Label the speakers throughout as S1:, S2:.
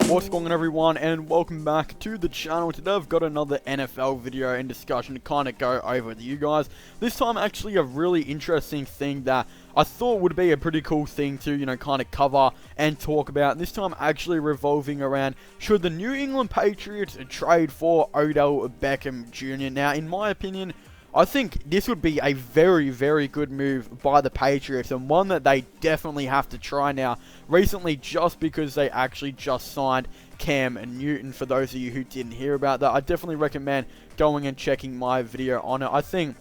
S1: What's going on, everyone, and welcome back to the channel. Today I've got another NFL video and discussion to kind of go over with you guys. This time actually a really interesting thing that I thought would be a pretty cool thing to, kind of cover and talk about. This time actually revolving around, should the New England Patriots trade for Odell Beckham Jr.? Now, in my opinion, I think this would be a very, very good move by the Patriots, and one that they definitely have to try now. Recently, just because they actually just signed Cam Newton. For those of you who didn't hear about that, I definitely recommend going and checking my video on it. I think,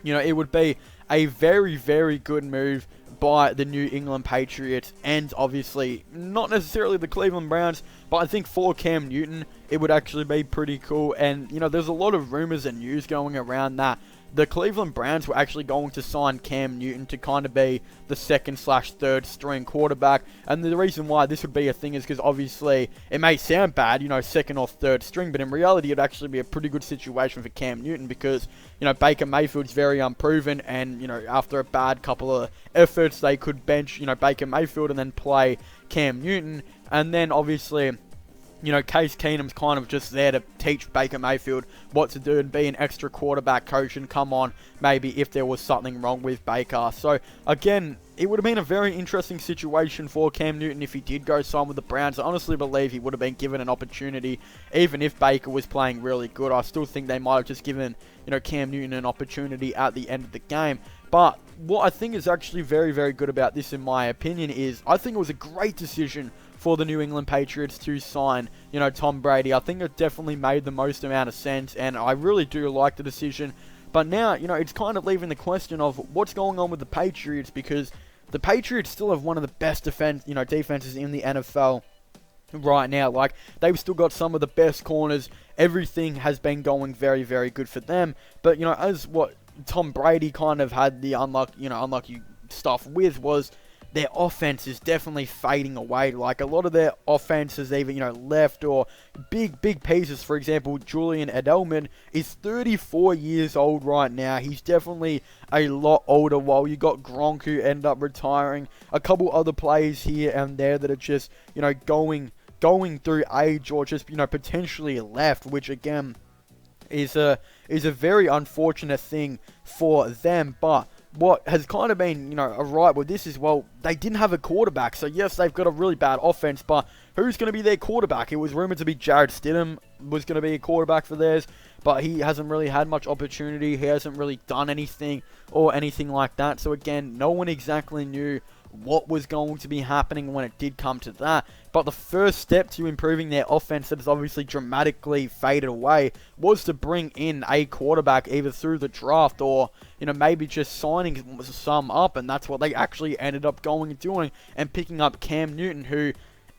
S1: it would be a very, very good move by the New England Patriots, and obviously not necessarily the Cleveland Browns, but I think for Cam Newton it would actually be pretty cool. And there's a lot of rumors and news going around that the Cleveland Browns were actually going to sign Cam Newton to kind of be the second/third string quarterback. And the reason why this would be a thing is because obviously it may sound bad, second or third string, but in reality it'd actually be a pretty good situation for Cam Newton because, Baker Mayfield's very unproven, and, after a bad couple of efforts, they could bench, Baker Mayfield and then play Cam Newton. And then obviously, Case Keenum's kind of just there to teach Baker Mayfield what to do and be an extra quarterback coach and come on maybe if there was something wrong with Baker. So, again, it would have been a very interesting situation for Cam Newton if he did go sign with the Browns. I honestly believe he would have been given an opportunity, even if Baker was playing really good. I still think they might have just given, Cam Newton an opportunity at the end of the game. But what I think is actually very, very good about this, in my opinion, is I think it was a great decision for the New England Patriots to sign, Tom Brady. I think it definitely made the most amount of sense, and I really do like the decision. But now, it's kind of leaving the question of what's going on with the Patriots, because the Patriots still have one of the best defenses in the NFL right now. Like, they've still got some of the best corners. Everything has been going very, very good for them. But, as what Tom Brady kind of had the unlucky stuff with was their offense is definitely fading away. Like, a lot of their offense is either, left or big pieces. For example, Julian Edelman is 34 years old right now. He's definitely a lot older, while you got Gronk, who ended up retiring. A couple other players here and there that are just, going through age or just, potentially left, which again is a very unfortunate thing for them. But what has kind of been, alright with this is, well, they didn't have a quarterback. So, yes, they've got a really bad offense, but who's going to be their quarterback? It was rumored to be Jared Stidham was going to be a quarterback for theirs, but he hasn't really had much opportunity. He hasn't really done anything or anything like that. So, again, no one exactly knew what was going to be happening when it did come to that. But the first step to improving their offense that has obviously dramatically faded away was to bring in a quarterback either through the draft or, maybe just signing some up. And that's what they actually ended up going and doing, and picking up Cam Newton, who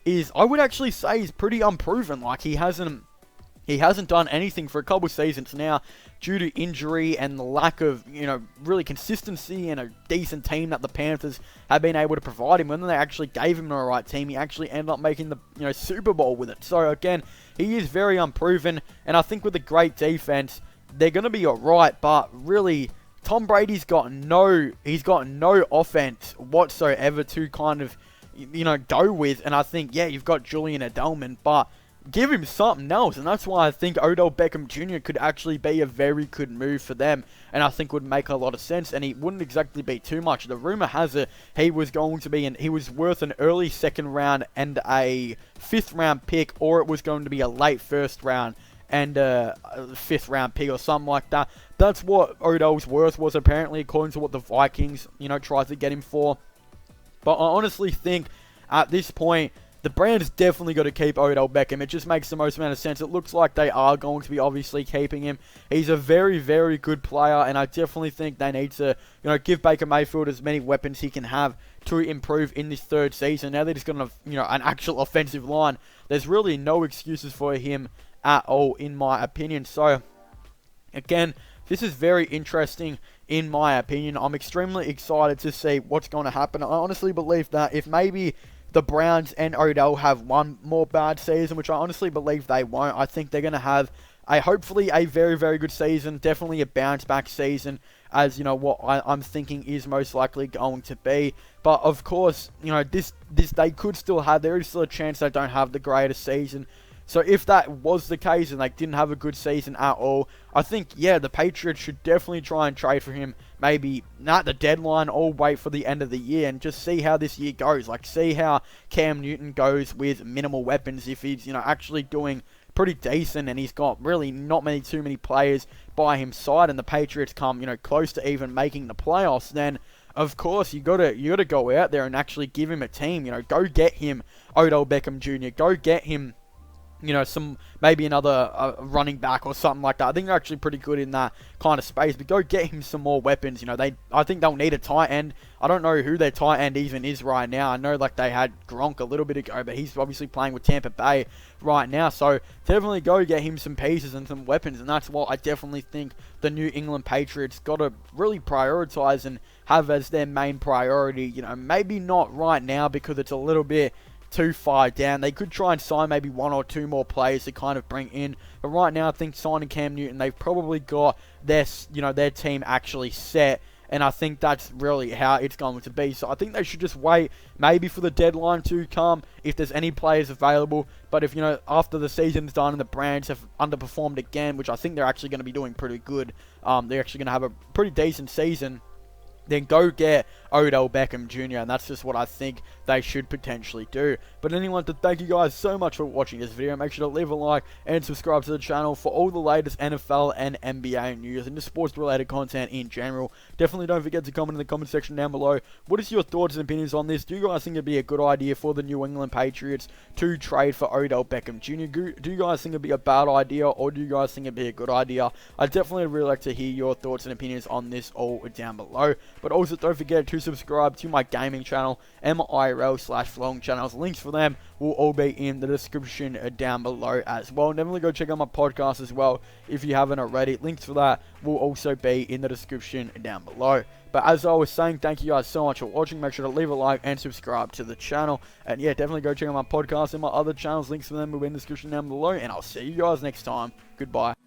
S1: is, I would actually say, is pretty unproven. Like, he hasn't done anything for a couple of seasons now due to injury and the lack of, really consistency and a decent team that the Panthers have been able to provide him. When they actually gave him the right team, he actually ended up making the, Super Bowl with it. So, again, he is very unproven, and I think with a great defense, they're going to be alright. But really, Tom Brady's got no offense whatsoever to kind of, go with. And I think, yeah, you've got Julian Edelman, but give him something else, and that's why I think Odell Beckham Jr. could actually be a very good move for them, and I think would make a lot of sense, and he wouldn't exactly be too much. The rumor has it he was worth an early second round and a 5th round pick, or it was going to be a late first round and a 5th round pick or something like that. That's what Odell's worth was, apparently, according to what the Vikings, tried to get him for. But I honestly think at this point, the Browns definitely got to keep Odell Beckham. It just makes the most amount of sense. It looks like they are going to be obviously keeping him. He's a very, very good player, and I definitely think they need to, give Baker Mayfield as many weapons he can have to improve in this third season. Now that he's got an actual offensive line, there's really no excuses for him at all, in my opinion. So, again, this is very interesting in my opinion. I'm extremely excited to see what's going to happen. I honestly believe that if maybe the Browns and Odell have one more bad season, which I honestly believe they won't, I think they're going to have hopefully a very, very good season, definitely a bounce back season, as, you know, what I'm thinking is most likely going to be. But of course, you know, this they could still have, there is still a chance they don't have the greatest season. So if that was the case and they didn't have a good season at all, I think, yeah, the Patriots should definitely try and trade for him. Maybe not the deadline or wait for the end of the year and just see how this year goes. Like, see how Cam Newton goes with minimal weapons. If he's, you know, actually doing pretty decent and he's got really not too many players by his side and the Patriots come, you know, close to even making the playoffs, then of course you gotta go out there and actually give him a team. You know, go get him Odell Beckham Jr. Go get him, you know, maybe another running back or something like that. I think they're actually pretty good in that kind of space. But go get him some more weapons. You know, I think they'll need a tight end. I don't know who their tight end even is right now. I know like they had Gronk a little bit ago, but he's obviously playing with Tampa Bay right now. So definitely go get him some pieces and some weapons. And that's what I definitely think the New England Patriots got to really prioritize and have as their main priority. You know, maybe not right now because it's a little bit too far down. They could try and sign maybe one or two more players to kind of bring in, but right now I think signing Cam Newton, they've probably got their, you know, their team actually set, and I think that's really how it's going to be. So I think they should just wait maybe for the deadline to come if there's any players available. But if, you know, after the season's done and the Browns have underperformed again, which I think they're actually going to be doing pretty good, they're actually going to have a pretty decent season, then go get Odell Beckham Jr. And that's just what I think they should potentially do. But anyway, to thank you guys so much for watching this video. Make sure to leave a like and subscribe to the channel for all the latest NFL and NBA news and just sports related content in general. Definitely don't forget to comment in the comment section down below. What is your thoughts and opinions on this? Do you guys think it'd be a good idea for the New England Patriots to trade for Odell Beckham Jr.? Do you guys think it'd be a bad idea, or do you guys think it'd be a good idea? I'd definitely really like to hear your thoughts and opinions on this all down below. But also don't forget to subscribe to my gaming channel and my IRL/vlog channels. Links for them will all be in the description down below as well. Definitely go check out my podcast as well if you haven't already. Links for that will also be in the description down below. But as I was saying, thank you guys so much for watching. Make sure to leave a like and subscribe to the channel. And yeah, definitely go check out my podcast and my other channels. Links for them will be in the description down below. And I'll see you guys next time. Goodbye.